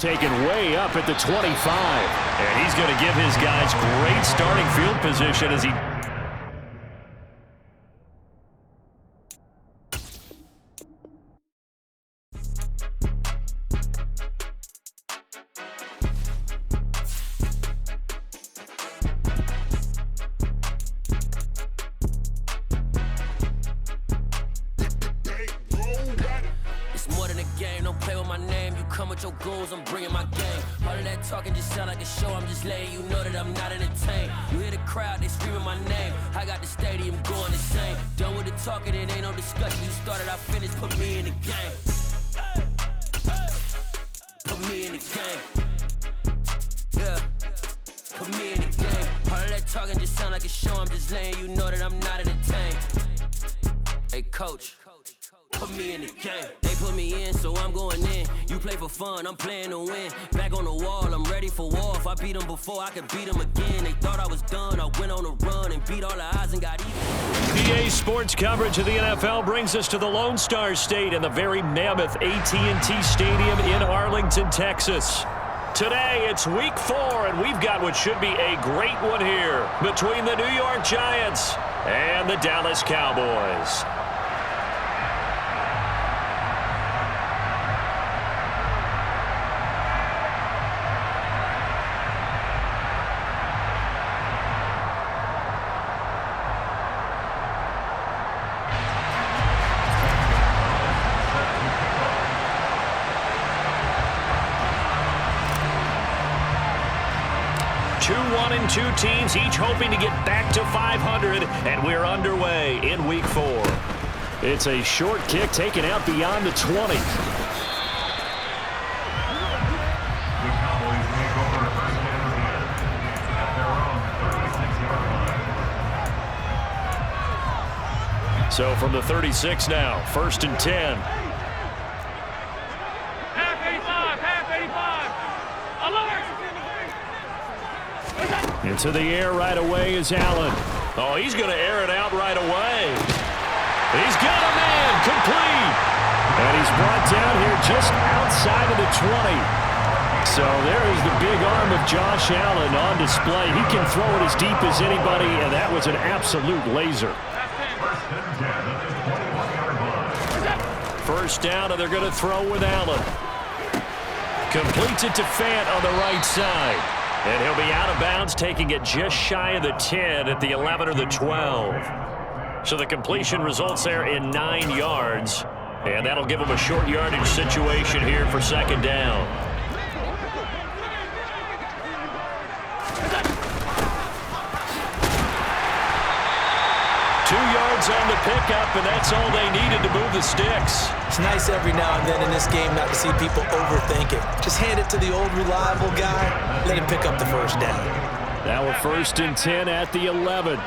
Taken way up at the 25. And he's going to give his guys great starting field position as he... Your goals, I'm bringing my game. All of that talking just sound like a show. I'm just letting you know that I'm not entertained. You hear the crowd, they screaming my name. I got the stadium going insane. Done with the talking, it ain't no discussion. You started, I finished, put me in the game. Put me in the game. Yeah. Put me in the game. All of that talking just sound like a show. I'm just letting you know that I'm not entertained. Hey, coach. Put me in the game. They put me in, so I'm going in. You play for fun, I'm playing to win. Back on the wall, I'm ready for war. If I beat them before, I can beat them again. They thought I was done, I went on a run and beat all the odds and got even. PA Sports coverage of the NFL brings us to the Lone Star State and the very mammoth AT&T Stadium in Arlington, Texas. Today, it's week 4, and we've got what should be a great one here between the New York Giants and the Dallas Cowboys. Two teams each hoping to get back to 500, and we're underway in week 4. It's a short kick taken out beyond the 20. So from the 36 now, 1st and 10. Into the air right away is Allen. Oh, he's going to air it out right away. He's got a man, complete. And he's brought down here just outside of the 20. So there is the big arm of Josh Allen on display. He can throw it as deep as anybody, and that was an absolute laser. First down, and they're going to throw with Allen. Completes it to Fant on the right side. And he'll be out of bounds, taking it just shy of the 10 at the 11 or the 12. So the completion results there in 9 yards. And that'll give him a short yardage situation here for 2nd down. On the pickup, and that's all they needed to move the sticks. It's nice every now and then in this game not to see people overthink it. Just hand it to the old reliable guy, let him pick up the first down. Now we're 1st and 10 at the 11.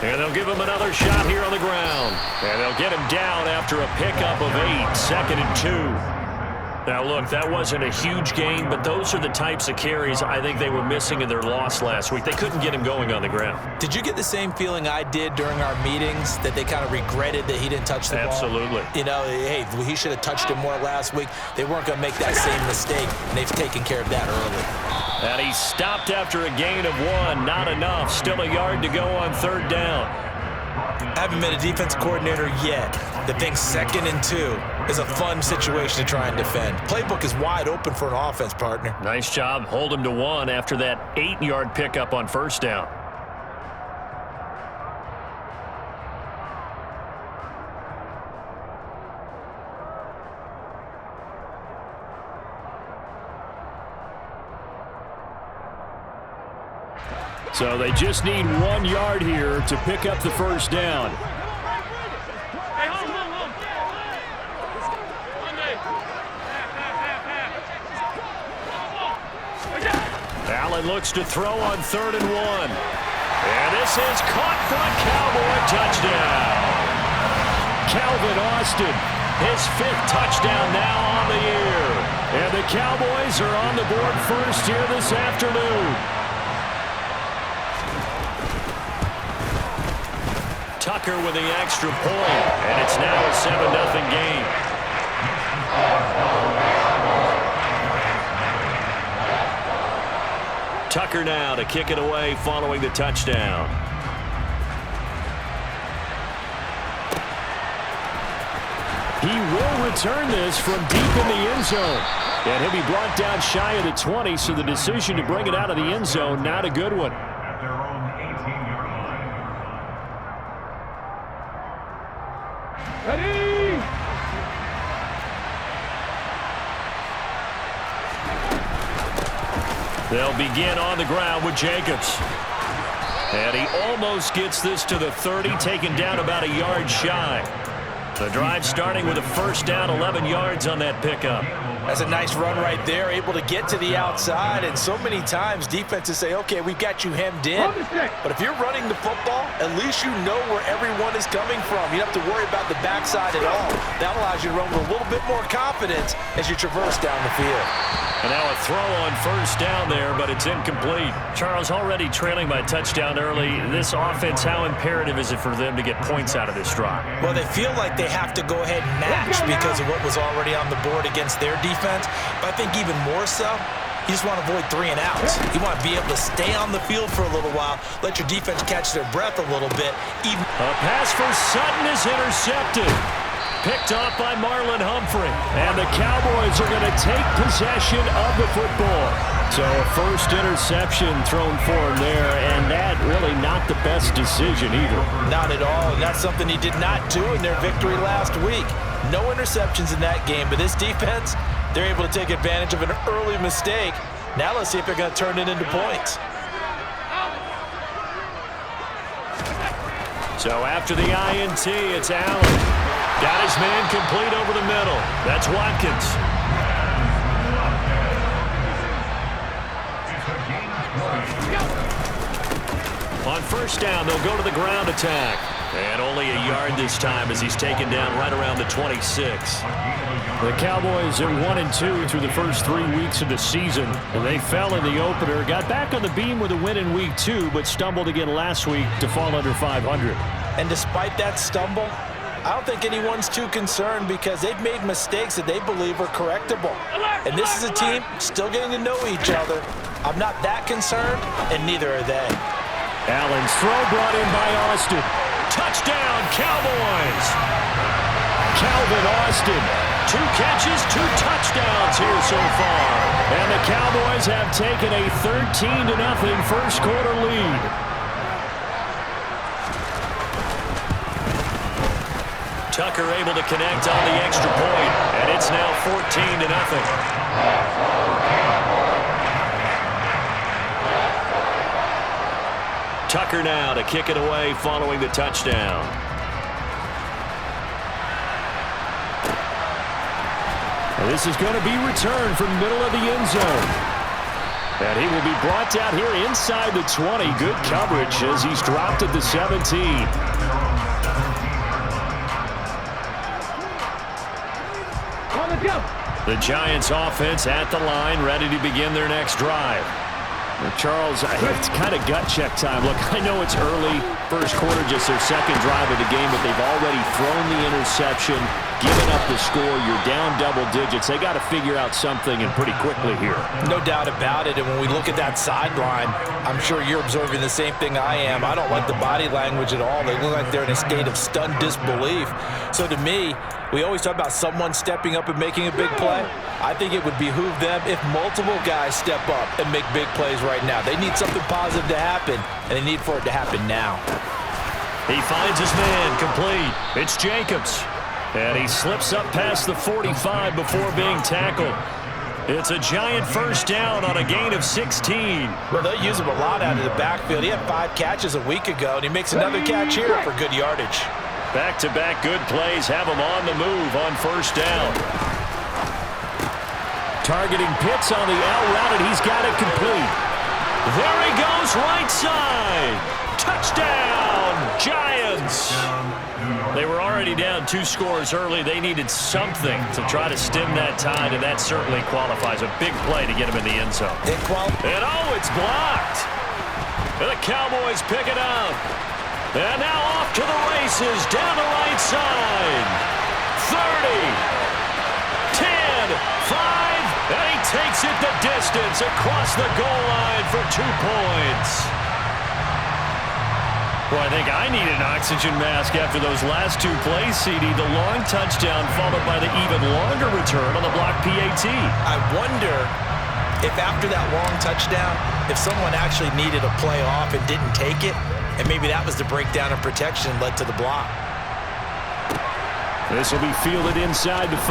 And they'll give him another shot here on the ground. And they'll get him down after a pickup of 8, 2nd and 2. Now, look, that wasn't a huge gain, but those are the types of carries I think they were missing in their loss last week. They couldn't get him going on the ground. Did you get the same feeling I did during our meetings, that they kind of regretted that he didn't touch the ball? Absolutely. You know, hey, he should have touched it more last week. They weren't going to make that same mistake, and they've taken care of that early. And he stopped after a gain of 1. Not enough. Still a yard to go on 3rd down. I haven't been a defense coordinator yet that thinks 2nd and 2 is a fun situation to try and defend. Playbook is wide open for an offense, partner. Nice job. Hold him to 1 after that 8-yard pickup on 1st down. So they just need 1 yard here to pick up the first down. Allen looks to throw on 3rd and 1. And this is caught for a Cowboy touchdown. Calvin Austin, his 5th touchdown now on the year. And the Cowboys are on the board first here this afternoon. Tucker with the extra point, and it's now a 7-0 game. Tucker now to kick it away following the touchdown. He will return this from deep in the end zone. And he'll be brought down shy of the 20, so the decision to bring it out of the end zone, not a good one. Ready? They'll begin on the ground with Jacobs. And he almost gets this to the 30, taken down about a yard shy. The drive starting with a first down, 11 yards on that pickup. That's a nice run right there, able to get to the outside. And so many times defenses say, okay, we've got you hemmed in. But if you're running the football, at least you know where everyone is coming from. You don't have to worry about the backside at all. That allows you to run with a little bit more confidence as you traverse down the field. And now a throw on first down there, but it's incomplete. Charles, already trailing by touchdown early. This offense, how imperative is it for them to get points out of this drive? Well, they feel like they have to go ahead and match because of what was already on the board against their defense. But I think even more so, you just want to avoid 3 and outs. You want to be able to stay on the field for a little while, let your defense catch their breath a little bit. A pass for Sutton is intercepted. Picked off by Marlon Humphrey. And the Cowboys are going to take possession of the football. So a first interception thrown for him there, and that really not the best decision either. Not at all, and that's something he did not do in their victory last week. No interceptions in that game, but this defense, they're able to take advantage of an early mistake. Now let's see if they're going to turn it into points. So after the INT, it's Allen. Got his man complete over the middle. That's Watkins. On first down, they'll go to the ground attack. And only a yard this time as he's taken down right around the 26. The Cowboys are 1-2 through the first 3 weeks of the season. And they fell in the opener, got back on the beam with a win in week 2, but stumbled again last week to fall under 500. And despite that stumble, I don't think anyone's too concerned because they've made mistakes that they believe are correctable. And this is a team still getting to know each other. I'm not that concerned, and neither are they. Allen's throw brought in by Austin. Touchdown, Cowboys! Calvin Austin, 2 catches, 2 touchdowns here so far. And the Cowboys have taken a 13-0 first quarter lead. Tucker able to connect on the extra point, and it's now 14-0. Tucker now to kick it away following the touchdown. And this is going to be returned from the middle of the end zone. And he will be brought down here inside the 20. Good coverage as he's dropped at the 17. The Giants offense at the line, ready to begin their next drive. Well, Charles, it's kind of gut check time. Look, I know it's early, first quarter, just their second drive of the game, but they've already thrown the interception, given up the score. You're down double digits. They got to figure out something, and pretty quickly here. No doubt about it, and when we look at that sideline, I'm sure you're observing the same thing I am. I don't like the body language at all. They look like they're in a state of stunned disbelief. So to me, we always talk about someone stepping up and making a big play. I think it would behoove them if multiple guys step up and make big plays right now. They need something positive to happen, and they need for it to happen now. He finds his man complete. It's Jacobs. And he slips up past the 45 before being tackled. It's a Giant first down on a gain of 16. Well, they'll use him a lot out of the backfield. He had 5 catches a week ago, and he makes another catch here for good yardage. Back-to-back good plays have him on the move on first down. Targeting Pitts on the L route, and he's got it complete. There he goes, right side. Touchdown, Giants. They were already down 2 scores early. They needed something to try to stem that tide, and that certainly qualifies. A big play to get him in the end zone. And oh, it's blocked. And the Cowboys pick it up. And now off to the races, down the right side. 30, 10, 5, and he takes it the distance across the goal line for 2 points. Well, I think I need an oxygen mask after those last 2 plays, CD. The long touchdown followed by the even longer return on the block PAT. I wonder if after that long touchdown, if someone actually needed a play off and didn't take it, and maybe that was the breakdown of protection led to the block. This will be fielded inside the 5.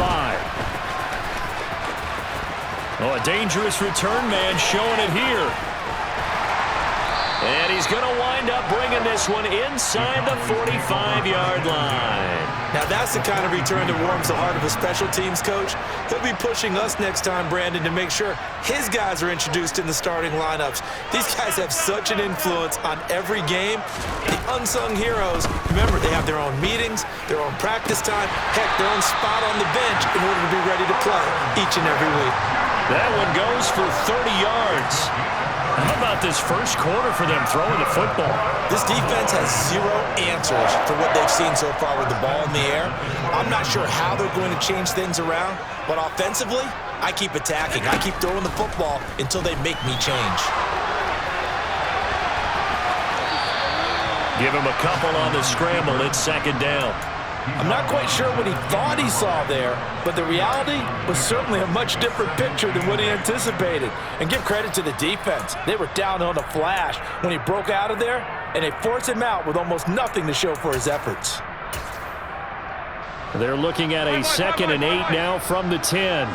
Oh, a dangerous return man showing it here. And he's going to wind up bringing this one inside the 45-yard line. Now, that's the kind of return that warms the heart of a special teams coach. He'll be pushing us next time, Brandon, to make sure his guys are introduced in the starting lineups. These guys have such an influence on every game. The unsung heroes, remember, they have their own meetings, their own practice time, heck, their own spot on the bench in order to be ready to play each and every week. That one goes for 30 yards. How about this first quarter for them throwing the football? This defense has 0 answers for what they've seen so far with the ball in the air. I'm not sure how they're going to change things around, but offensively, I keep attacking. I keep throwing the football until they make me change. Give him a couple on the scramble. It's second down. I'm not quite sure what he thought he saw there, but the reality was certainly a much different picture than what he anticipated. And give credit to the defense. They were down on a flash when he broke out of there, and they forced him out with almost nothing to show for his efforts. They're looking at a 2nd and 8 now from the 10.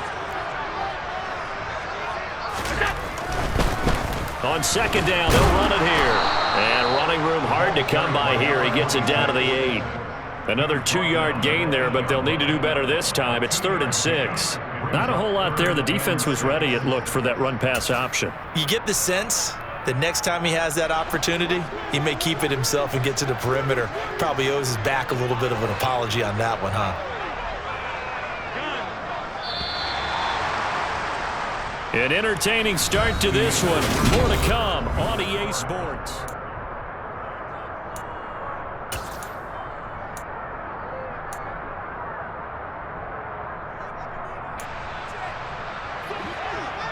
On second down, they'll run it here. And running room hard to come by here. He gets it down to the 8. Another 2-yard gain there, but they'll need to do better this time. It's 3rd and 6. Not a whole lot there. The defense was ready, it looked, for that run-pass option. You get the sense that next time he has that opportunity, he may keep it himself and get to the perimeter. Probably owes his back a little bit of an apology on that one, huh? An entertaining start to this one. More to come on EA Sports.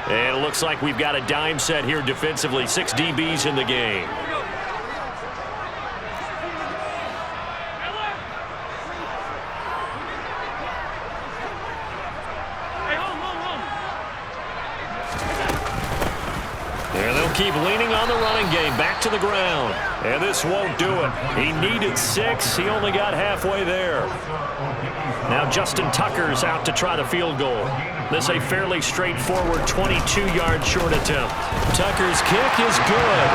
And it looks like we've got a dime set here defensively. 6 DBs in the game. And they'll keep leaning on the running game. Back to the ground. And this won't do it. He needed 6. He only got halfway there. Now Justin Tucker's out to try the field goal. This a fairly straightforward 22-yard short attempt. Tucker's kick is good.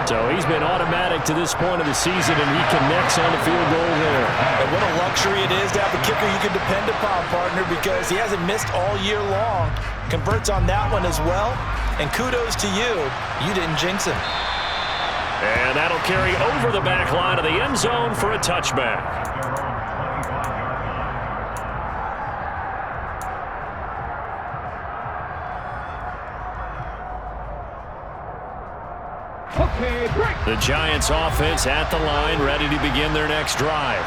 So he's been automatic to this point of the season, and he connects on the field goal there. And what a luxury it is to have a kicker you can depend upon, partner, because he hasn't missed all year long. Converts on that one as well. And kudos to you. You didn't jinx him. And that'll carry over the back line of the end zone for a touchback. The Giants offense at the line, ready to begin their next drive.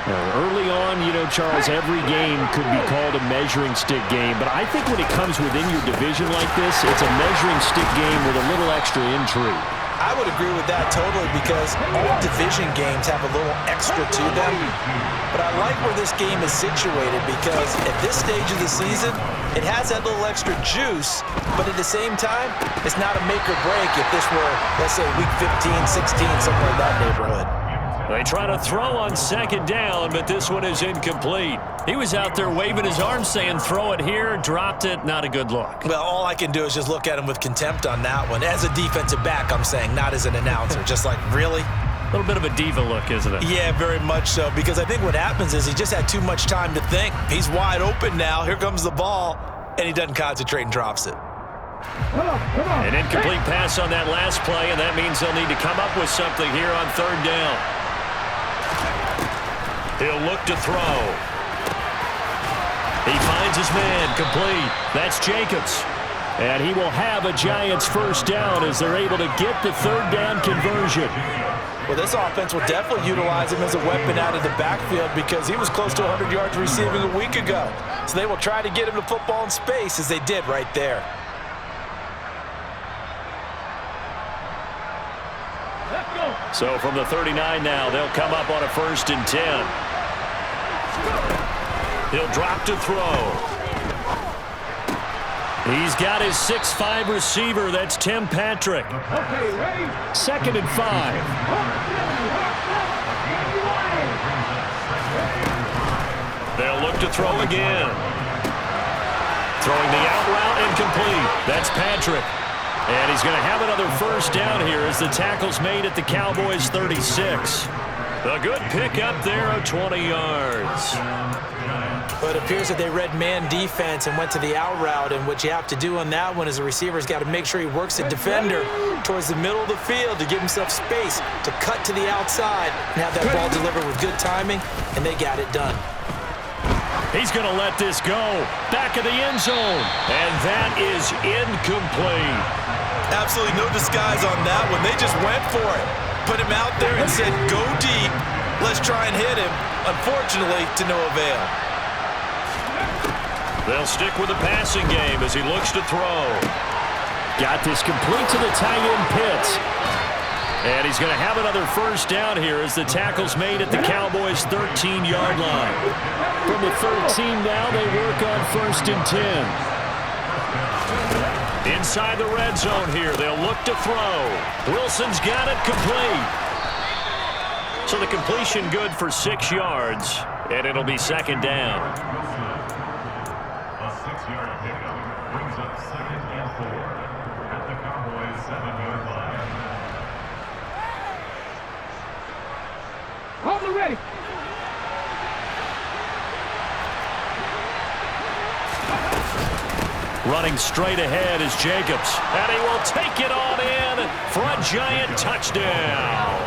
Now, early on, you know, Charles, every game could be called a measuring stick game, but I think when it comes within your division like this, it's a measuring stick game with a little extra intrigue. I would agree with that totally, because all division games have a little extra to them. But I like where this game is situated, because at this stage of the season, it has that little extra juice, but at the same time, it's not a make or break if this were, let's say, week 15, 16, somewhere in that neighborhood. They try to throw on second down, but this one is incomplete. He was out there waving his arms saying, throw it here, dropped it, not a good look. Well, all I can do is just look at him with contempt on that one. As a defensive back, I'm saying, not as an announcer. Just like, really? A little bit of a diva look, isn't it? Yeah, very much so, because I think what happens is he just had too much time to think. He's wide open now. Here comes the ball, and he doesn't concentrate and drops it. An incomplete pass on that last play, and that means they'll need to come up with something here on third down. He'll look to throw. He finds his man, complete. That's Jacobs. And he will have a Giants first down as they're able to get the third down conversion. Well, this offense will definitely utilize him as a weapon out of the backfield because he was close to 100 yards receiving a week ago. So they will try to get him the football in space as they did right there. So from the 39 now, they'll come up on a 1st and 10. He'll drop to throw. He's got his 6'5" receiver. That's Tim Patrick. Okay, ready? 2nd and 5. They'll look to throw again. Throwing the out route incomplete. That's Patrick. And he's going to have another 1st down here as the tackle's made at the Cowboys' 36. A good pickup there of 20 yards. But it appears that they read man defense and went to the out route, and what you have to do on that one is the receiver's got to make sure he works the defender towards the middle of the field to give himself space to cut to the outside and have that ball delivered with good timing, and they got it done. He's going to let this go. Back of the end zone. And that is incomplete. Absolutely no disguise on that one. They just went for it. Put him out there and said, go deep. Let's try and hit him. Unfortunately, to no avail. They'll stick with the passing game as he looks to throw. Got this complete to the tight end Pitts. And he's going to have another 1st down here as the tackle's made at the Cowboys' 13-yard line. From the 13 now, they work on 1st and 10. Inside the red zone here, they'll look to throw. Wilson's got it complete. So the completion good for 6 yards, and it'll be 2nd down. A 6-yard pickup brings up 2nd and 4 at the Cowboys' 7-yard line. Hold it ready. Running straight ahead is Jacobs. And he will take it on in for a giant touchdown.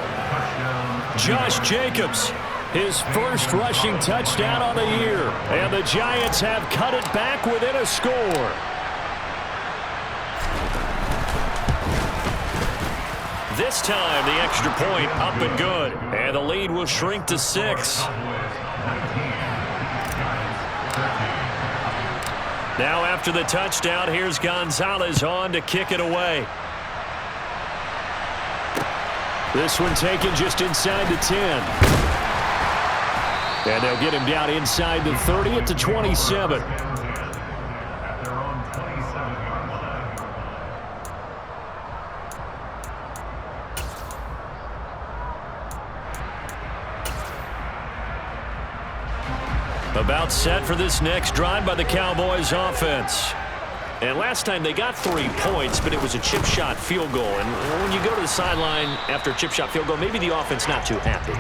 Josh Jacobs, his 1st rushing touchdown on the year. And the Giants have cut it back within a score. This time, the extra point up and good. And the lead will shrink to 6. Now after the touchdown, here's Gonzalez on to kick it away. This one taken just inside the 10. And they'll get him down inside the 30 at the 27. About set for this next drive by the Cowboys offense. And last time they got 3 points, but it was a chip shot field goal. And when you go to the sideline after a chip shot field goal, maybe the offense not too happy.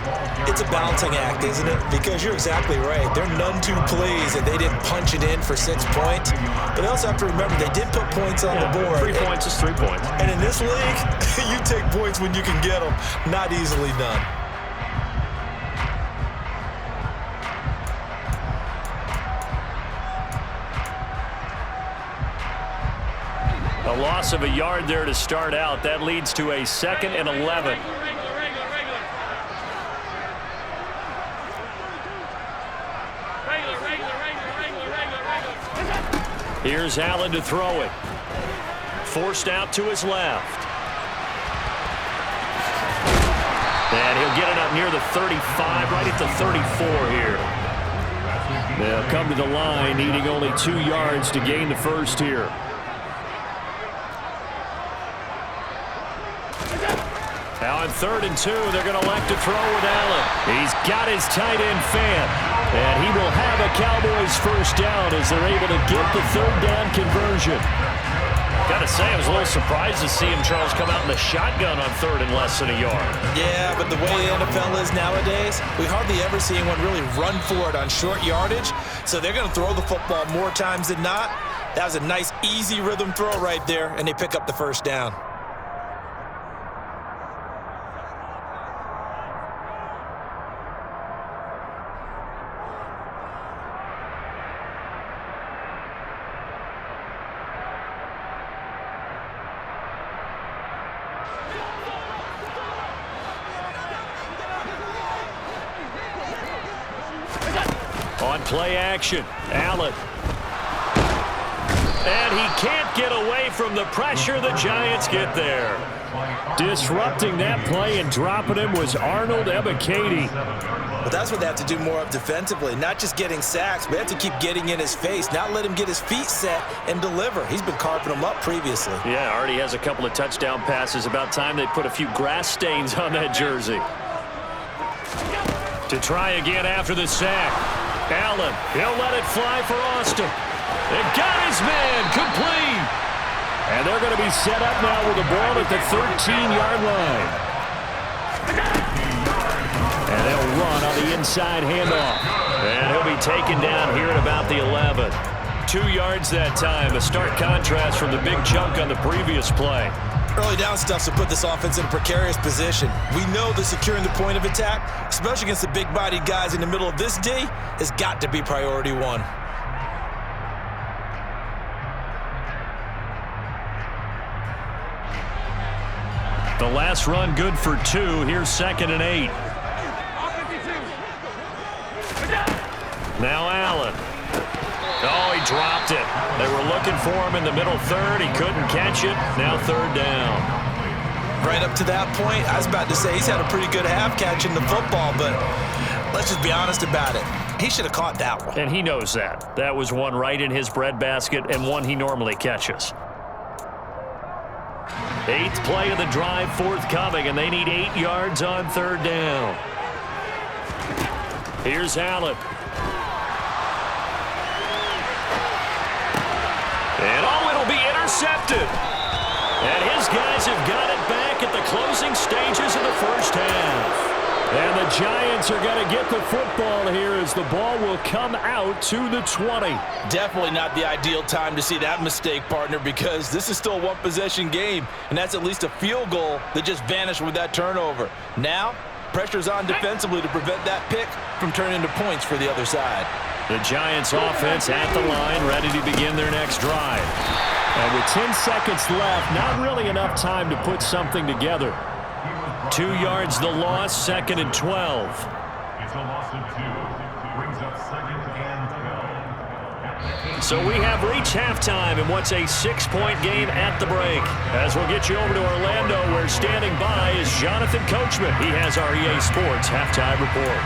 It's a balancing act, isn't it? Because you're exactly right. They're none too pleased that they didn't punch it in for 6 points. But they also have to remember they did put points on the board. 3 points is 3 points. And in this league, you take points when you can get them. Not easily done. A loss of a yard there to start out. That leads to a 2nd and 11. Here's Allen to throw it. Forced out to his left. And he'll get it up near the 35, right at the 34 here. They'll come to the line, needing only 2 yards to gain the 1st here. Now on 3rd and 2, they're going to elect to throw with Allen. He's got his tight end fan. And he will have a Cowboys 1st down as they're able to get the 3rd down conversion. Got to say, I was a little surprised to see him, Charles, come out in the shotgun on 3rd and less than a yard. Yeah, but the way the NFL is nowadays, we hardly ever see anyone really run for it on short yardage. So they're going to throw the football more times than not. That was a nice, easy rhythm throw right there, and they pick up the 1st down. On play action, Allen. And he can't get away from the pressure. The Giants get there. Disrupting that play and dropping him was Arnold Ebiketie. But that's what they have to do more of defensively, not just getting sacks, but they have to keep getting in his face, not let him get his feet set and deliver. He's been carving them up previously. Yeah, already has a couple of touchdown passes. About time they put a few grass stains on that jersey. To try again after the sack. Allen, he'll let it fly for Austin. They got his man complete. And they're going to be set up now with the ball at the 13-yard line. And they'll run on the inside handoff. And he'll be taken down here at about the 11. 2 yards that time. A stark contrast from the big chunk on the previous play. Early down stuff to put this offense in a precarious position. We know that securing the point of attack, especially against the big-bodied guys in the middle of this D, has got to be priority one. The last run good for 2. Here's 2nd and 8. Now Allen. Oh, he dropped it. They were looking for him in the middle third. He couldn't catch it. Now 3rd down. Right up to that point, I was about to say he's had a pretty good half catching the football, but let's just be honest about it. He should have caught that one. And he knows that. That was one right in his breadbasket and one he normally catches. 8th play of the drive forthcoming, and they need 8 yards on 3rd down. Here's Allen. And oh, it'll be intercepted. And his guys have got it back at the closing stages of the first half. And the Giants are going to get the football here as the ball will come out to the 20. Definitely not the ideal time to see that mistake, partner, because this is still a one-possession game, and that's at least a field goal that just vanished with that turnover. Now, pressure's on defensively to prevent that pick from turning into points for the other side. The Giants offense at the line, ready to begin their next drive. And with 10 seconds left, not really enough time to put something together. 2 yards the loss, 2nd and 12. It's a loss of 2. Brings up 2nd and 12. So we have reached halftime in what's a 6-point game at the break. As we'll get you over to Orlando, where standing by is Jonathan Coachman. He has our EA Sports halftime report.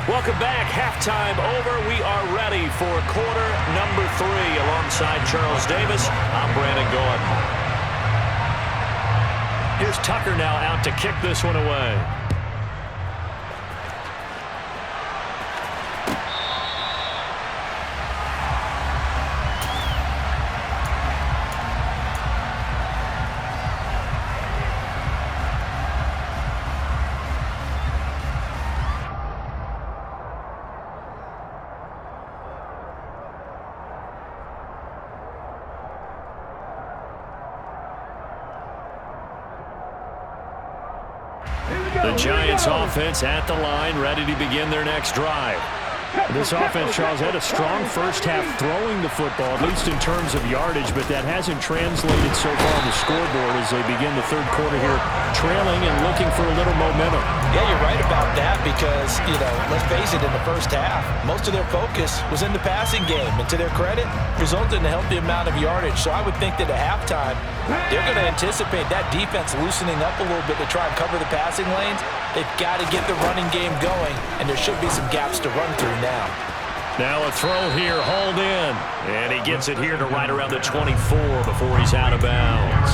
Welcome back. Halftime over. We are ready for quarter number 3. Alongside Charles Davis, I'm Brandon Gordon. Here's Tucker now out to kick this one away. The Giants offense at the line, ready to begin their next drive. This offense, Charles, had a strong first half throwing the football, at least in terms of yardage, but that hasn't translated so far on the scoreboard as they begin the third quarter here, trailing and looking for a little momentum. Yeah, you're right about that because, let's face it, in the first half, most of their focus was in the passing game, and to their credit, resulted in a healthy amount of yardage. So I would think that at halftime, they're going to anticipate that defense loosening up a little bit to try and cover the passing lanes. They've got to get the running game going, and there should be some gaps to run through now. Now a throw here, hauled in, and he gets it here to right around the 24 before he's out of bounds.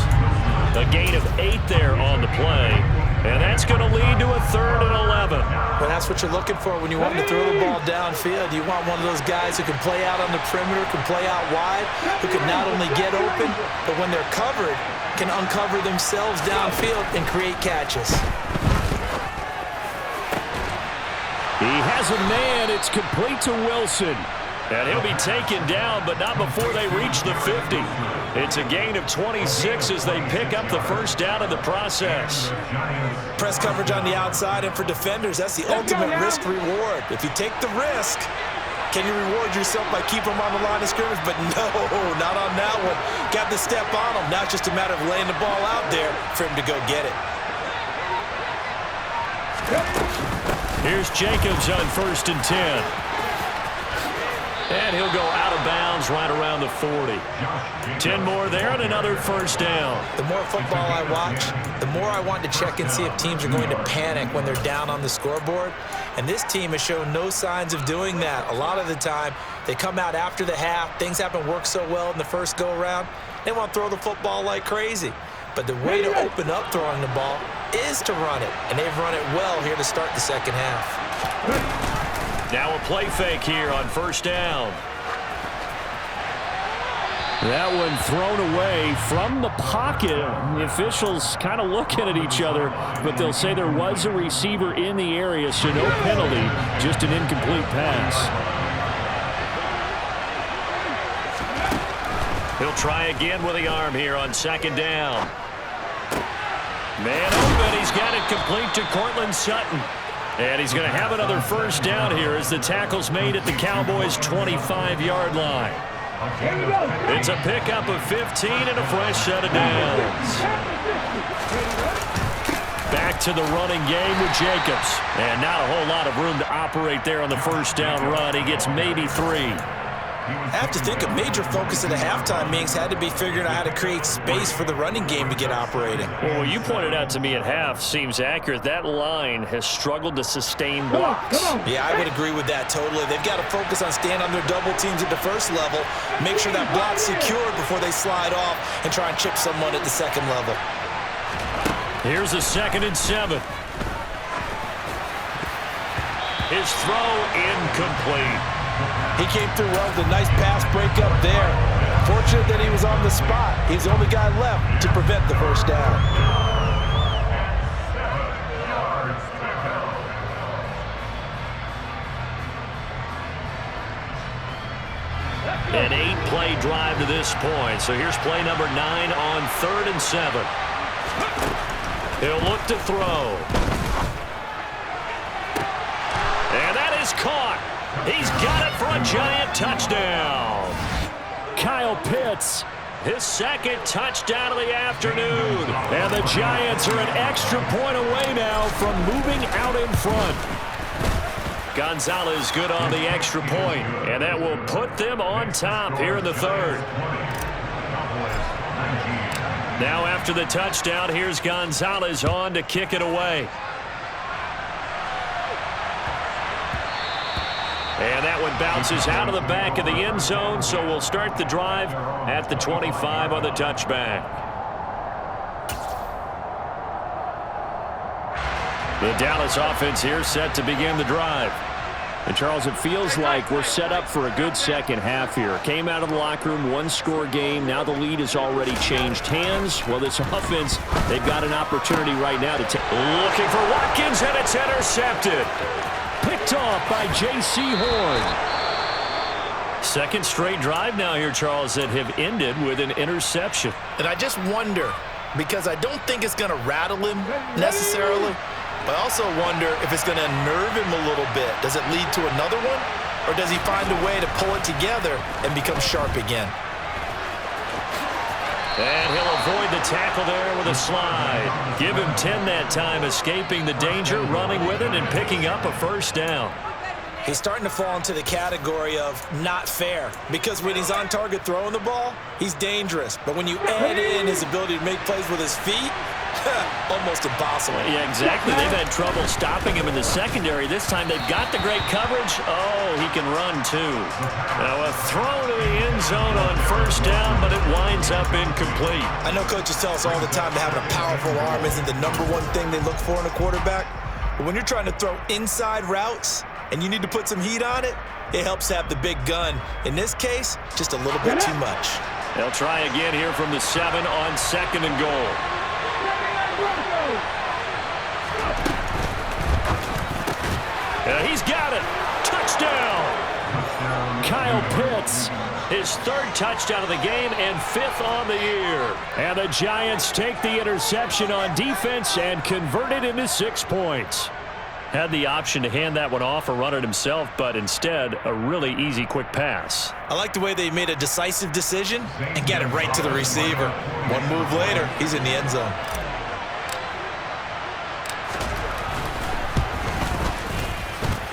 A gain of 8 there on the play, and that's going to lead to a 3rd and 11. Well, that's what you're looking for when you want to throw the ball downfield. You want one of those guys who can play out on the perimeter, can play out wide, who can not only get open, but when they're covered, can uncover themselves downfield and create catches. He has a man. It's complete to Wilson. And he'll be taken down, but not before they reach the 50. It's a gain of 26 as they pick up the first down in the process. Press coverage on the outside, and for defenders, that's the ultimate risk-reward. If you take the risk, Can you reward yourself by keeping them on the line of scrimmage? But no, not on that one. Got to step on them. Now it's just a matter of laying the ball out there for him to go get it. Here's Jacobs on 1st and 10. And he'll go out of bounds right around the 40. 10 more there and another first down. The more football I watch, the more I want to check and see if teams are going to panic when they're down on the scoreboard. And this team has shown no signs of doing that. A lot of the time, they come out after the half. Things haven't worked so well in the first go-around. They want to throw the football like crazy. But the way to open up throwing the ball is to run it. And they've run it well here to start the second half. Now a play fake here on 1st down. That one thrown away from the pocket. The officials kind of looking at each other, but they'll say there was a receiver in the area, so no penalty, just an incomplete pass. He'll try again with the arm here on 2nd down. Man open, he's got it complete to Cortland Sutton. And he's going to have another first down here as the tackle's made at the Cowboys' 25-yard line. It's a pickup of 15 and a fresh set of downs. Back to the running game with Jacobs. And not a whole lot of room to operate there on the first down run. He gets maybe 3. I have to think a major focus of the halftime meetings had to be figuring out how to create space for the running game to get operating. Well, you pointed out to me at half seems accurate. That line has struggled to sustain blocks. Yeah, I would agree with that totally. They've got to focus on staying on their double teams at the first level, make sure that block's secured before they slide off and try and chip someone at the second level. Here's a 2nd and 7. His throw incomplete. He came through well with a nice pass break up there. Fortunate that he was on the spot. He's the only guy left to prevent the first down. An 8-play drive to this point. So here's play number 9 on 3rd and 7. He'll look to throw. And that is caught. He's got it for a giant touchdown. Kyle Pitts, his 2nd touchdown of the afternoon. And the Giants are an extra point away now from moving out in front. Gonzalez good on the extra point, and that will put them on top here in the 3rd. Now after the touchdown, here's Gonzalez on to kick it away. And that one bounces out of the back of the end zone, so we'll start the drive at the 25 on the touchback. The Dallas offense here set to begin the drive. And, Charles, it feels like we're set up for a good second half here. Came out of the locker room, 1-score game. Now the lead has already changed hands. Well, this offense, they've got an opportunity right now to take. Looking for Watkins, and it's intercepted. Picked off by J.C. Horn. 2nd straight drive now here, Charles, that have ended with an interception. And I just wonder, because I don't think it's going to rattle him necessarily, but I also wonder if it's going to unnerve him a little bit. Does it lead to another one, or does he find a way to pull it together and become sharp again? And he'll avoid the tackle there with a slide. Give him 10 that time, escaping the danger, running with it, and picking up a first down. He's starting to fall into the category of not fair, because when he's on target throwing the ball, he's dangerous. But when you add in his ability to make plays with his feet, almost impossible. Yeah, exactly. They've had trouble stopping him in the secondary. This time they've got the great coverage. Oh, he can run too. Now a throw to the end zone on first down, but it winds up incomplete. I know coaches tell us all the time that having a powerful arm isn't the #1 thing they look for in a quarterback. But when you're trying to throw inside routes and you need to put some heat on it, it helps have the big gun. In this case, just a little bit too much. They'll try again here from the 7 on 2nd and goal. He's got it. Touchdown. Kyle Pitts, his 3rd touchdown of the game and 5th on the year. And the Giants take the interception on defense and convert it into 6 points. Had the option to hand that one off or run it himself, but instead, a really easy, quick pass. I like the way they made a decisive decision and got it right to the receiver. One move later, he's in the end zone.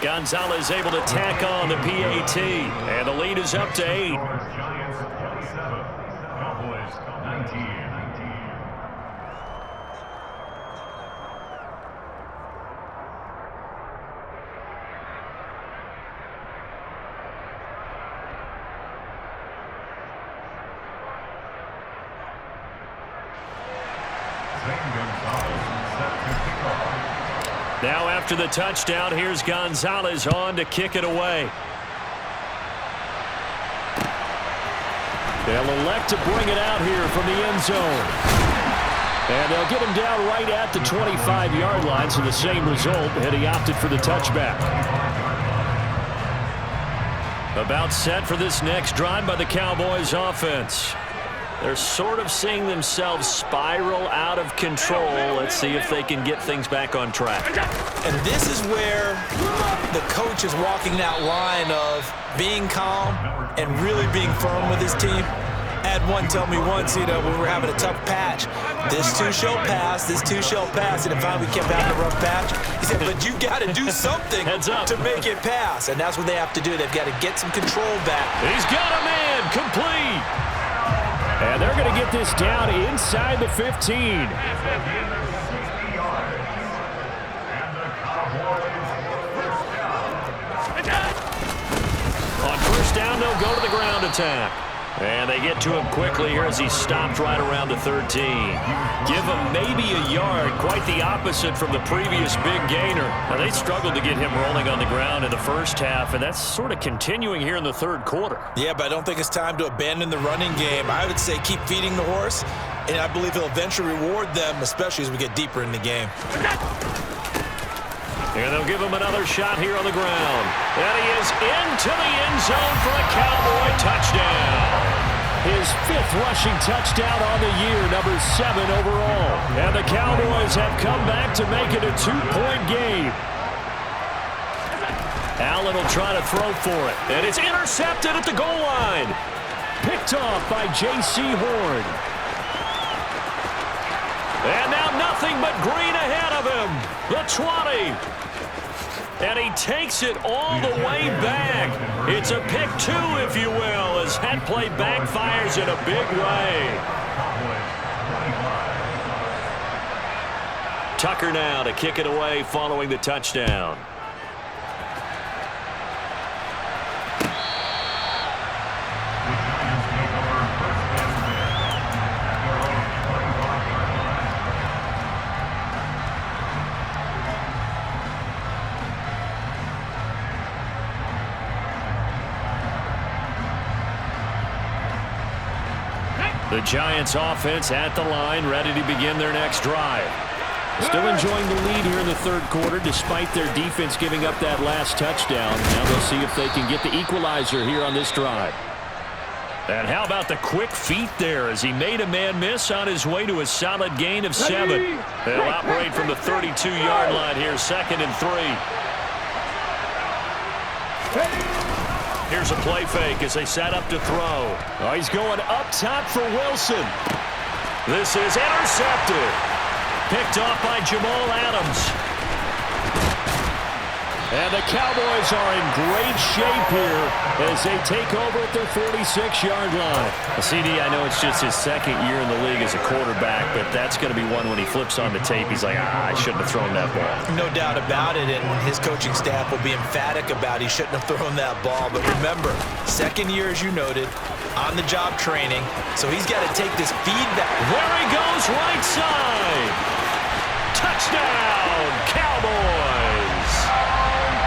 Gonzalez able to tack on the PAT, and the lead is up to 8. Giants 27, Cowboys 19. Now after the touchdown, here's Gonzalez on to kick it away. They'll elect to bring it out here from the end zone. And they'll get him down right at the 25-yard line, so the same result, and he opted for the touchback. About set for this next drive by the Cowboys offense. They're sort of seeing themselves spiral out of control. Let's see if they can get things back on track. And this is where the coach is walking that line of being calm and really being firm with his team. I had one tell me once, when we were having a tough patch, this too shall pass, this too shall pass, and if finally we kept having a rough patch, he said, but you got to do something to make it pass, and that's what they have to do. They've got to get some control back. He's got a man, complete. And they're going to get this down inside the 15. On first down, they'll go to the ground attack. And they get to him quickly here as he stopped right around the 13. Give him maybe a yard, quite the opposite from the previous big gainer. Now, they struggled to get him rolling on the ground in the first half, and that's sort of continuing here in the third quarter. Yeah, but I don't think it's time to abandon the running game. I would say keep feeding the horse, and I believe he'll eventually reward them, especially as we get deeper in the game. And they'll give him another shot here on the ground. And he is into the end zone for a Cowboy touchdown. His 5th rushing touchdown on the year, number 7 overall. And the Cowboys have come back to make it a 2-point game. Allen will try to throw for it. And it's intercepted at the goal line. Picked off by J.C. Horn. And now nothing but green ahead of him. The 20. And he takes it all the way back. It's a pick 2, if you will, as that play backfires in a big way. Tucker now to kick it away following the touchdown. The Giants offense at the line, ready to begin their next drive. Still enjoying the lead here in the third quarter, despite their defense giving up that last touchdown. Now they'll see if they can get the equalizer here on this drive. And how about the quick feet there as he made a man miss on his way to a solid gain of 7. They'll operate from the 32-yard line here, 2nd and 3. Here's a play fake as they set up to throw. Oh, he's going up top for Wilson. This is intercepted. Picked off by Jamal Adams. And the Cowboys are in great shape here as they take over at their 46-yard line. CD, I know it's just his 2nd year in the league as a quarterback, but that's going to be one when he flips on the tape. He's like, I shouldn't have thrown that ball. No doubt about it, and his coaching staff will be emphatic about he shouldn't have thrown that ball. But remember, 2nd year, as you noted, on-the-job training, so he's got to take this feedback. There he goes, right side. Touchdown, Cowboys.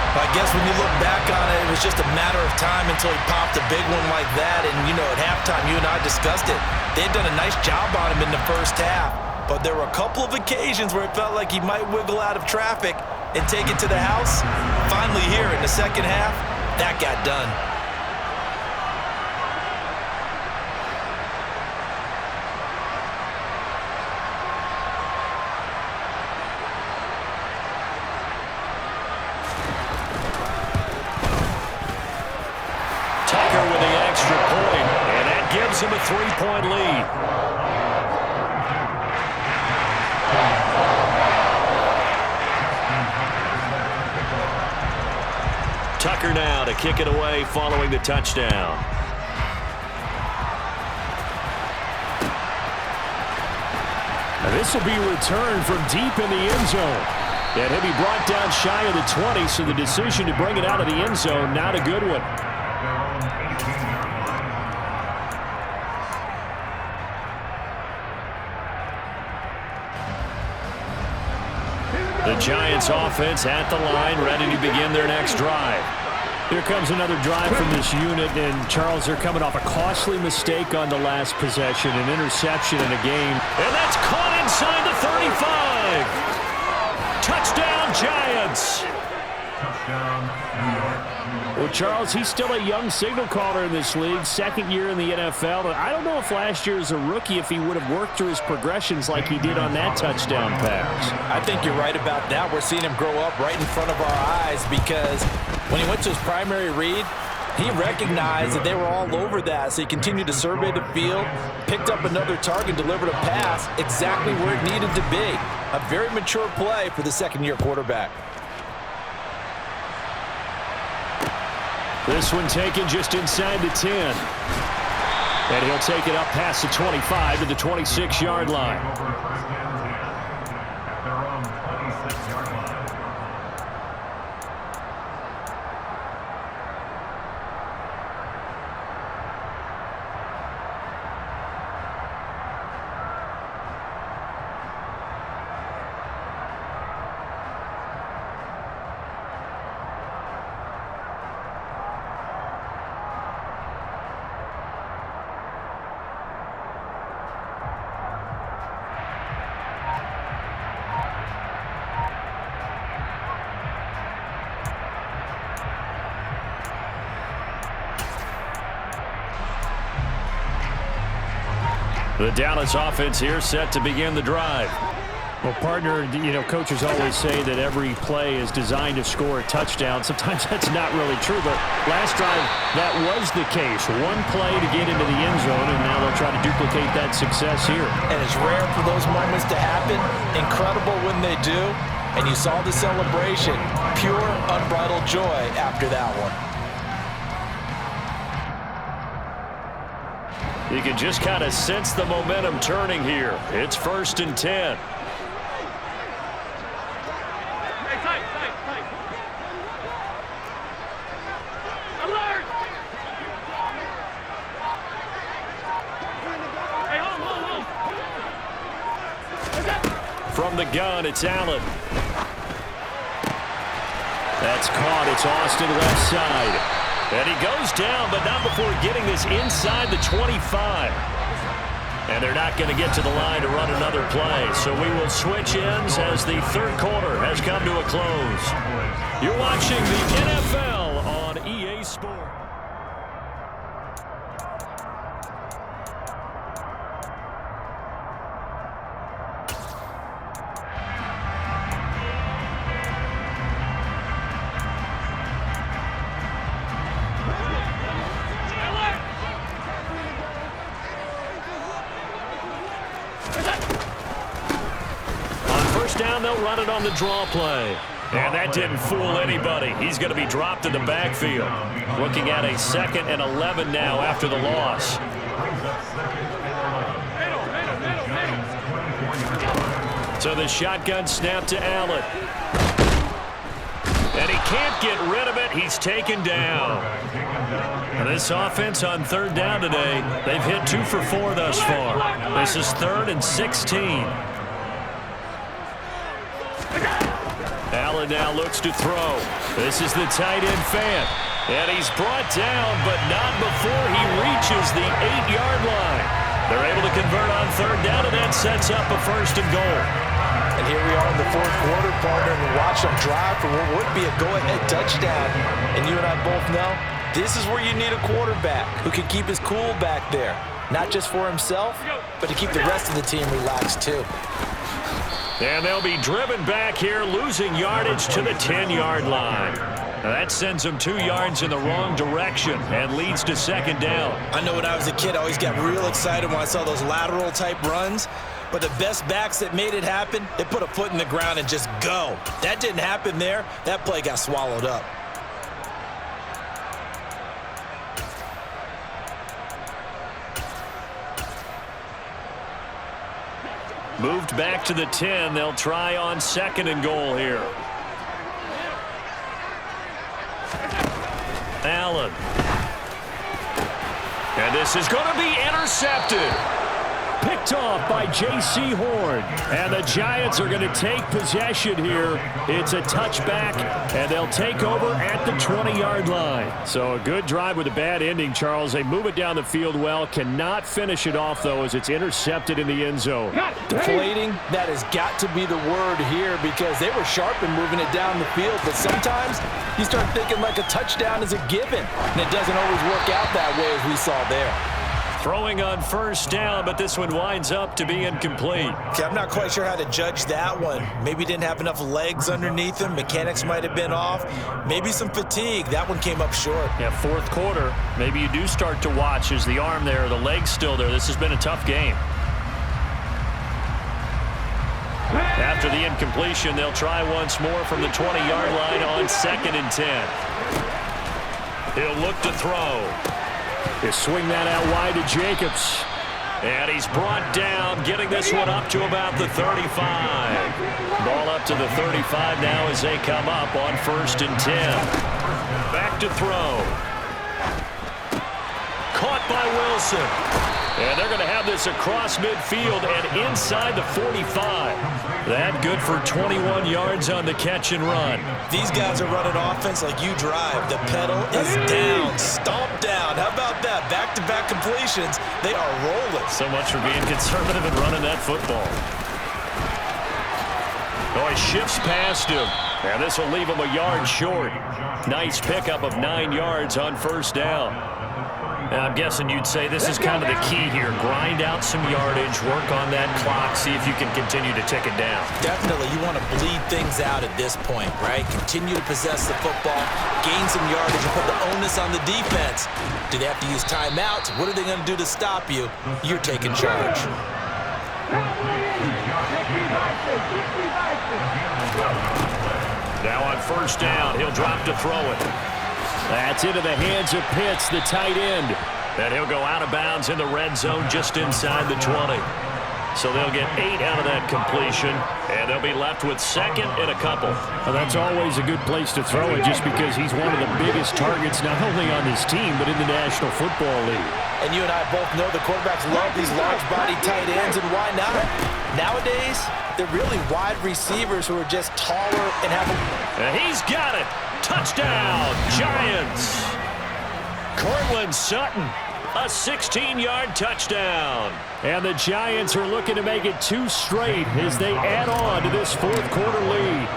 I guess when you look back on it, it was just a matter of time until he popped a big one like that. And, at halftime, you and I discussed it. They had done a nice job on him in the first half. But there were a couple of occasions where it felt like he might wiggle out of traffic and take it to the house. Finally here in the second half, that got done. gives him a 3-point lead. Tucker now to kick it away following the touchdown. And this will be returned from deep in the end zone. And he'll be brought down shy of the 20, so the decision to bring it out of the end zone, not a good one. The Giants offense at the line, ready to begin their next drive. Here comes another drive from this unit, and Charles, they're coming off a costly mistake on the last possession, an interception in a game. And that's caught inside the 35. Touchdown, Giants. Touchdown, New York. Well, Charles, he's still a young signal caller in this league, second year in the NFL. And I don't know if last year as a rookie, if he would have worked through his progressions like he did on that touchdown pass. I think you're right about that. We're seeing him grow up right in front of our eyes because when he went to his primary read, he recognized that they were all over that, so he continued to survey the field, picked up another target, delivered a pass exactly where it needed to be. A very mature play for the second-year quarterback. This one taken just inside the 10. And he'll take it up past the 25 to the 26-yard line. Over first and 10 at their own 26-yard line. The Dallas offense here set to begin the drive. Well, partner, coaches always say that every play is designed to score a touchdown. Sometimes that's not really true, but last drive, that was the case. One play to get into the end zone, and now they'll try to duplicate that success here. And it's rare for those moments to happen. Incredible when they do. And you saw the celebration. Pure, unbridled joy after that one. You can just kind of sense the momentum turning here. It's 1st and 10. Alert! Hey, hold. From the gun, it's Allen. That's caught. It's Austin left side. And he goes down, but not before getting this inside the 25. And they're not going to get to the line to run another play. So we will switch ends as the third quarter has come to a close. You're watching the NFL on EA Sports. Down, they'll run it on the draw play. And that didn't fool anybody. He's going to be dropped in the backfield. Looking at a 2nd and 11 now after the loss. So the shotgun snap to Allen. And he can't get rid of it. He's taken down. And this offense on 3rd down today, they've hit 2 for 4 thus far. This is 3rd and 16. Allen now looks to throw. This is the tight end Fant. And he's brought down, but not before he reaches the 8-yard line. They're able to convert on 3rd down, and that sets up a 1st and goal. And here we are in the 4th quarter, partner, and watch them drive for what would be a go-ahead touchdown. And you and I both know this is where you need a quarterback who can keep his cool back there. Not just for himself, but to keep the rest of the team relaxed too. And they'll be driven back here, losing yardage to the 10-yard line. Now that sends him 2 yards in the wrong direction and leads to second down. I know when I was a kid, I always got real excited when I saw those lateral type runs. But the best backs that made it happen, they put a foot in the ground and just go. That didn't happen there. That play got swallowed up. Moved back to the 10. They'll try on second and goal here. Allen. And this is going to be intercepted. Picked off by J.C. Horn. And the Giants are going to take possession here. It's a touchback, and they'll take over at the 20-yard line. So a good drive with a bad ending, Charles. They move it down the field well. Cannot finish it off, though, as it's intercepted in the end zone. Deflating, that has got to be the word here because they were sharp in moving it down the field. But sometimes you start thinking like a touchdown is a given, and it doesn't always work out that way as we saw there. Throwing on first down, but this one winds up to be incomplete. Okay, I'm not quite sure how to judge that one. Maybe didn't have enough legs underneath him. Mechanics might have been off. Maybe some fatigue. That one came up short. Yeah, fourth quarter. Maybe you do start to watch. Is the arm there, the leg's still there? This has been a tough game. After the incompletion, they'll try once more from the 20-yard line on second and 10. He'll look to throw. He'll swing that out wide to Jacobs. And he's brought down, getting this one up to about the 35. Ball up to the 35 now as they come up on first and 10. Back to throw. Caught by Wilson. And they're going to have this across midfield and inside the 45. That good for 21 yards on the catch and run. These guys are running offense like you drive. The pedal is down, stomped down. How about that? Back-to-back completions. They are rolling. So much for being conservative and running that football. Oh, he shifts past him. And this will leave him a yard short. Nice pickup of 9 yards on first down. And I'm guessing you'd say this is kind of the key here. Grind out some yardage, work on that clock, see if you can continue to tick it down. Definitely, you want to bleed things out at this point, right? Continue to possess the football, gain some yardage, and put the onus on the defense. Do they have to use timeouts? What are they going to do to stop you? You're taking charge. Now on first down, he'll drop to throw it. That's into the hands of Pitts, the tight end. And he'll go out of bounds in the red zone just inside the 20. So they'll get 8 out of that completion, and they'll be left with second and a couple. Well, that's always a good place to throw it just because he's one of the biggest targets not only on his team but in the National Football League. And you and I both know the quarterbacks love these large-body tight ends, and why not? Nowadays, they're really wide receivers who are just taller and have a... And he's got it. Touchdown, Giants. Cortland Sutton, a 16-yard touchdown. And the Giants are looking to make it 2 straight as they add on to this fourth quarter lead.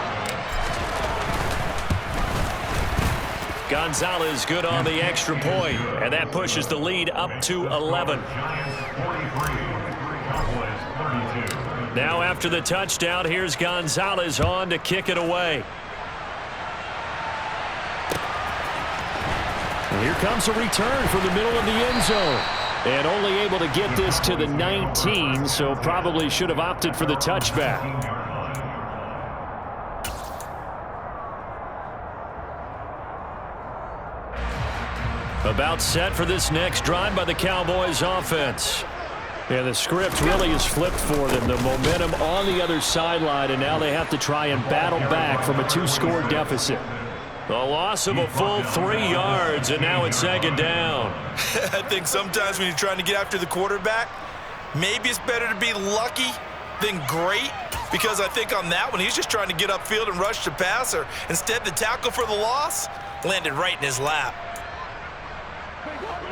Gonzalez good on the extra point, and that pushes the lead up to 11. Now after the touchdown, here's Gonzalez on to kick it away. Here comes a return from the middle of the end zone. And only able to get this to the 19, so probably should have opted for the touchback. About set for this next drive by the Cowboys offense. Yeah, the script really is flipped for them. The momentum on the other sideline, and now they have to try and battle back from a 2-score deficit. The loss of a full 3 yards, and now it's second down. I think sometimes when you're trying to get after the quarterback, maybe it's better to be lucky than great, because I think on that one, he's just trying to get upfield and rush the passer. Instead, the tackle for the loss landed right in his lap.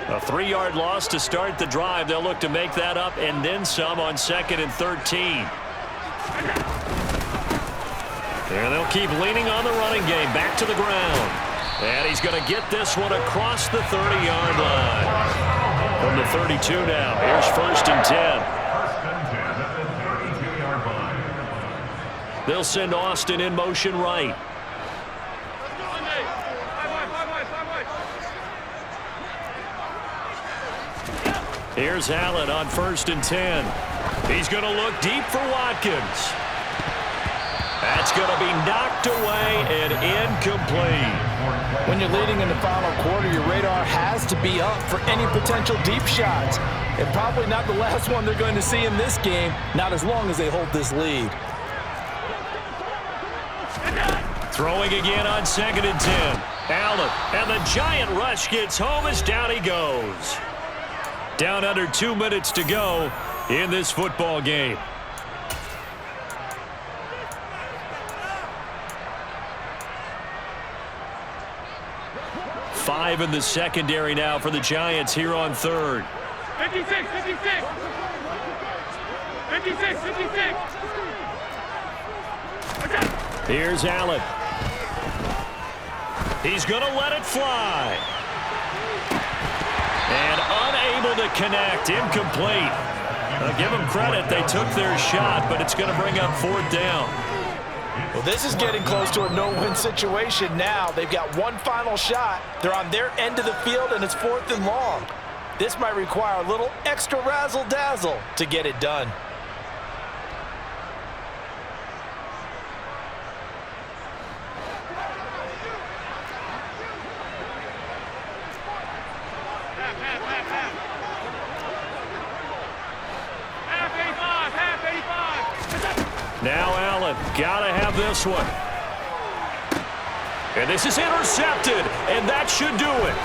A 3-yard loss to start the drive. They'll look to make that up and then some on second and 13. And they'll keep leaning on the running game. Back to the ground. And he's going to get this one across the 30-yard line. From the 32 now. Here's first and 10. They'll send Austin in motion right. Here's Allen on 1st and 10. He's going to look deep for Watkins. That's going to be knocked away and incomplete. When you're leading in the final quarter, your radar has to be up for any potential deep shots. And probably not the last one they're going to see in this game, not as long as they hold this lead. Throwing again on 2nd and 10. Allen, and the giant rush gets home as down he goes. Down under 2 minutes to go in this football game. Five in the secondary now for the Giants here on 3rd. 56, 56. 56, 56. Here's Allen. He's going to let it fly. And unable to connect. Incomplete. Give them credit. They took their shot, but it's going to bring up 4th down. Well, this is getting close to a no-win situation now. They've got one final shot. They're on their end of the field, and it's 4th and long. This might require a little extra razzle-dazzle to get it done. Now Allen, gotta have this one. And this is intercepted, and that should do it.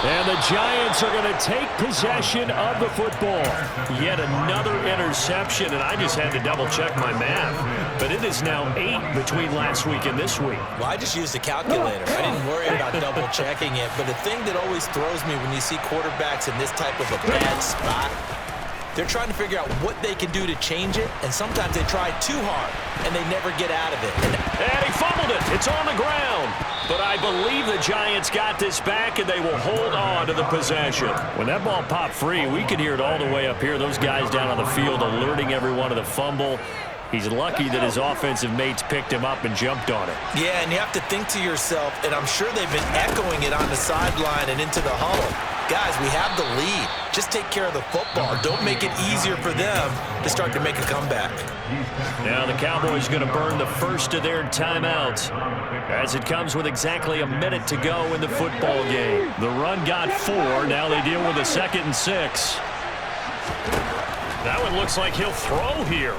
And the Giants are going to take possession of the football. Yet another interception, and I just had to double-check my math. But it is now 8 between last week and this week. Well, I just used a calculator. I didn't worry about double-checking it. But the thing that always throws me when you see quarterbacks in this type of a bad spot, they're trying to figure out what they can do to change it, and sometimes they try too hard, and they never get out of it. And he fumbled it. It's on the ground. But I believe the Giants got this back, and they will hold on to the possession. When that ball popped free, we could hear it all the way up here. Those guys down on the field alerting everyone of the fumble. He's lucky that his offensive mates picked him up and jumped on it. Yeah, and you have to think to yourself, and I'm sure they've been echoing it on the sideline and into the huddle. Guys, we have the lead. Just take care of the football. Don't make it easier for them to start to make a comeback. Now the Cowboys going to burn the first of their timeouts as it comes with exactly a minute to go in the football game. The run got 4. Now they deal with a 2nd and 6. That one looks like he'll throw here.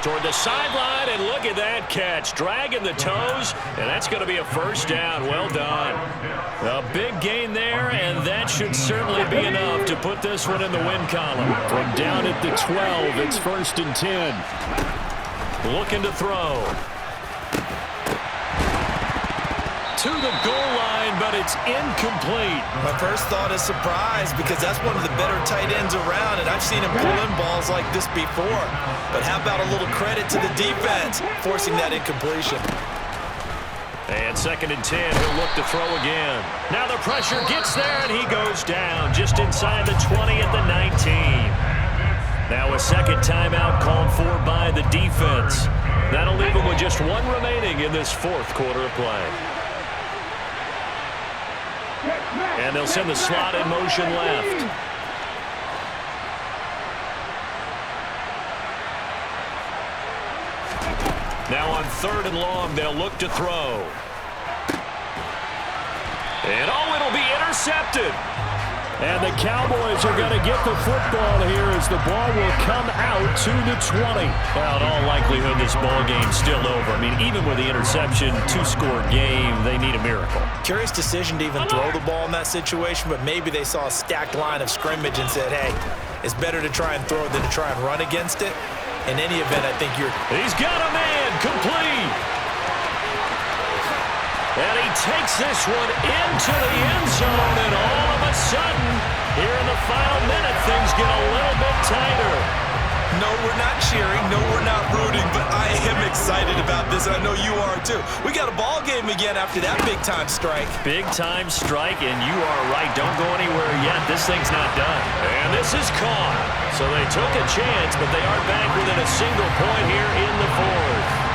Toward the sideline, and look at that catch. Dragging the toes, and that's going to be a 1st down. Well done. A big gain there, and that should certainly be enough to put this one in the win column. From down at the 12, it's 1st and 10. Looking to throw. To the goal line, but it's incomplete. My first thought is surprise, because that's one of the better tight ends around, and I've seen him pull in balls like this before. But how about a little credit to the defense forcing that incompletion? And 2nd and 10, he'll look to throw again. Now the pressure gets there, and he goes down just inside the 20 at the 19. Now a second timeout called for by the defense. That'll leave him with just one remaining in this 4th quarter of play. And they'll send the slot in motion left. Now on 3rd and long, they'll look to throw. And it'll be intercepted. And the Cowboys are going to get the football here as the ball will come out to the 20. Well, in all likelihood, this ball game's still over. I mean, even with the interception, 2-score game, they need a miracle. Curious decision to even throw the ball in that situation, but maybe they saw a stacked line of scrimmage and said, hey, it's better to try and throw than to try and run against it. In any event, I think He's got a man, complete. And he takes this one into the end zone, and all of a sudden, here in the final minute, things get a little bit tighter. No, we're not cheering. No, we're not rooting, but I am excited about this, and I know you are too. We got a ball game again after that big-time strike. Big-time strike, and you are right. Don't go anywhere yet. This thing's not done. And this is caught. So they took a chance, but they are back within a single point here in the 4th.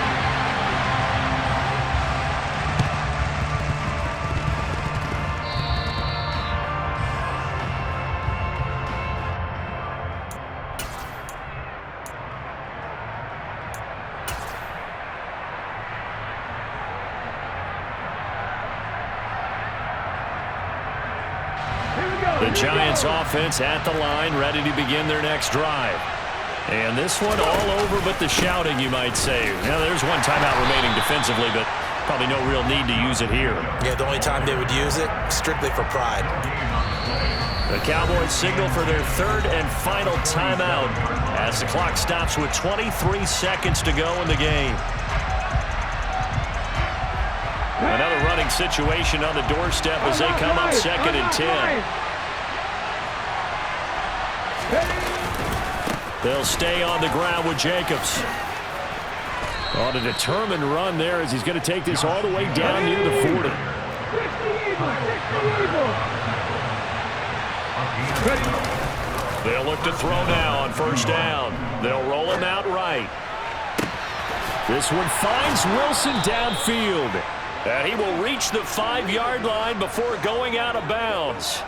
The Giants offense at the line, ready to begin their next drive. And this one all over but the shouting, you might say. Now, there's one timeout remaining defensively, but probably no real need to use it here. Yeah, the only time they would use it, strictly for pride. The Cowboys signal for their third and final timeout as the clock stops with 23 seconds to go in the game. Another running situation on the doorstep as they come up 2nd and 10. They'll stay on the ground with Jacobs. On a determined run there as he's going to take this all the way down near the 40. They'll look to throw now on first down. They'll roll him out right. This one finds Wilson downfield. And he will reach the 5-yard line before going out of bounds.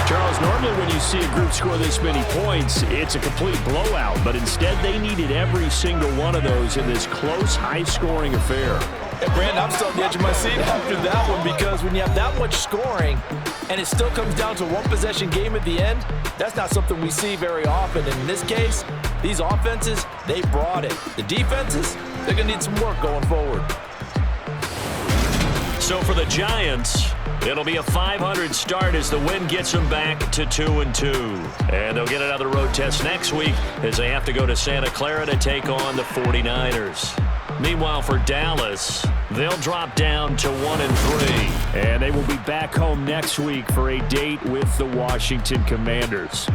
Charles, normally when you see a group score this many points, it's a complete blowout. But instead, they needed every single one of those in this close, high-scoring affair. And Brandon, I'm still on the edge of my seat after that one because when you have that much scoring and it still comes down to a one-possession game at the end, that's not something we see very often. And in this case, these offenses, they brought it. The defenses, they're going to need some work going forward. So for the Giants, it'll be a .500 start as the win gets them back to 2-2. And they'll get another road test next week as they have to go to Santa Clara to take on the 49ers. Meanwhile, for Dallas, they'll drop down to 1-3. And they will be back home next week for a date with the Washington Commanders.